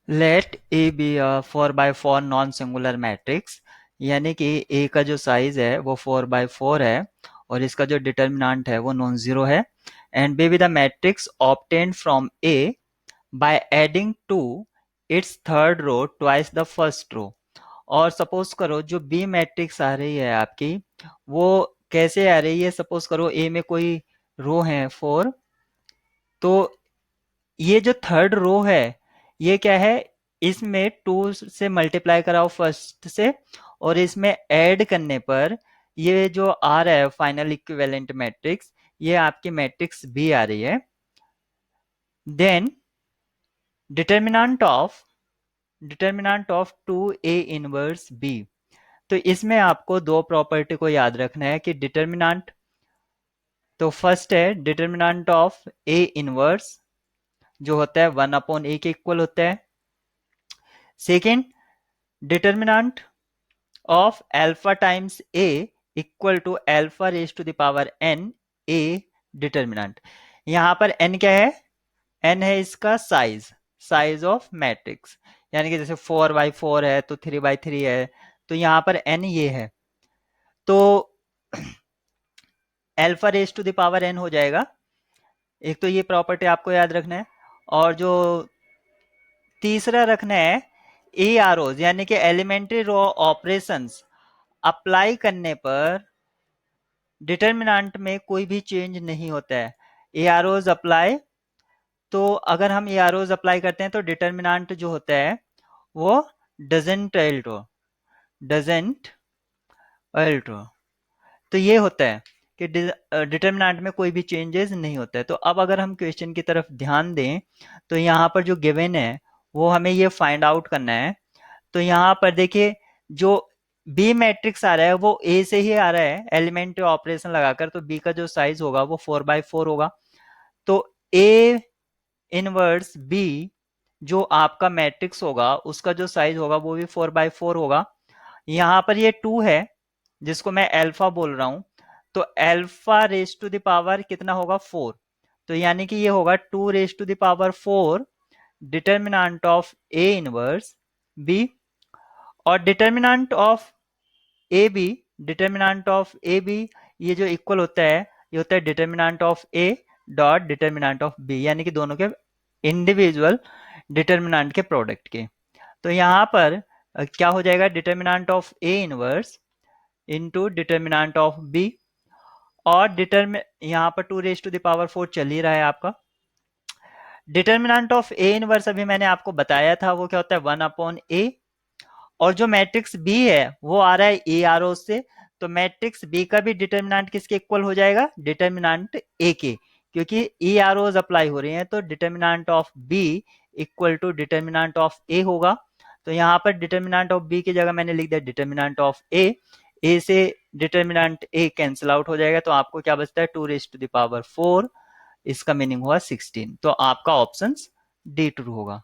Late A be a 4x4 non singular matrix, यानी कि ए का जो साइज है वो 4x4 है और इसका जो डिटर्मिनेंट है वो नॉन जीरो है। And B be the matrix obtained from A by adding to its third row twice the first row. और सपोज करो जो बी मैट्रिक्स आ रही है आपकी, वो कैसे आ रही है। सपोज करो ए में कोई रो है 4, तो ये जो थर्ड रो है ये क्या है, इसमें 2 से मल्टीप्लाई कराओ फर्स्ट से, और इसमें ऐड करने पर ये जो आ रहा है फाइनल इक्विवेलेंट मैट्रिक्स, ये आपकी मैट्रिक्स बी आ रही है। Then determinant of 2a inverse B. तो इसमें आपको दो प्रॉपर्टी को याद रखना है कि डिटर्मिनेंट, तो फर्स्ट है डिटर्मिनेंट ऑफ ए इनवर्स जो होता है 1/a के इक्वल होता है। Second, determinant of alpha times A equal to alpha raise to the power n A determinant. यहां पर n क्या है, n है इसका साइज, साइज ऑफ मैट्रिक्स, यानी कि जैसे 4x4 है तो 3x3 है, तो यहां पर n ये है, तो alpha raise to the power n हो जाएगा। एक तो ये प्रॉपर्टी आपको याद रखना है, और जो तीसरा रखना है ए आर यानी कि एलिमेंट्री रो ऑपरेशंस अप्लाई करने पर डिटर्मिनेंट में कोई भी चेंज नहीं होता है। ए आर अप्लाई, तो अगर हम ए आर अप्लाई करते हैं तो डिटर्मिनेंट जो होता है वो डजेंट अल्टर, डजेंट अल्टर, तो ये होता है कि डिटर्मिनेंट में कोई भी चेंजेस नहीं होता है। तो अब अगर हम क्वेश्चन की तरफ ध्यान दें तो यहाँ पर जो गिवन है वो हमें ये फाइंड आउट करना है। तो यहाँ पर देखिए जो बी मैट्रिक्स आ रहा है वो ए से ही आ रहा है, एलिमेंट्री ऑपरेशन लगाकर, तो बी का जो साइज होगा वो 4x4 होगा। तो ए इनवर्स बी जो आपका मैट्रिक्स होगा उसका जो साइज होगा वो भी 4x4 होगा। यहाँ पर ये 2 है जिसको मैं अल्फा बोल रहा हूं, तो alpha raise to the power कितना होगा 4, तो यानी कि ये होगा 2 raise to the power 4 determinant of A inverse B. और डिटर्मिनेंट ऑफ ए बी ये जो इक्वल होता है ये होता है determinant of A dot determinant of B, यानी कि दोनों के इंडिविजुअल डिटर्मिनेंट के प्रोडक्ट के। तो यहाँ पर क्या हो जाएगा, determinant of A inverse into determinant of B, और यहाँ पर 2 रेज टू द पावर 4 चल ही रहा है आपका। डिटर्मिनेंट ऑफ ए इनवर्स अभी मैंने आपको बताया था वो क्या होता है 1/a, और जो मैट्रिक्स बी है वो आ रहा है ए आर ओ से, तो मैट्रिक्स बी का भी डिटर्मिनेंट किसके इक्वल हो जाएगा, डिटर्मिनेंट ए के, क्योंकि ई आर ओज अप्लाई हो रही हैं, तो determinant of B equal to determinant of A होगा। तो यहाँ पर डिटर्मिनेंट ऑफ बी की जगह मैंने लिख दिया डिटर्मिनेंट ऑफ ए से डिटर्मिनेंट ए कैंसिल आउट हो जाएगा, तो आपको क्या बचता है 2 रेज टू द पावर 4, इसका मीनिंग हुआ 16। तो आपका ऑप्शन डी ट्रू होगा।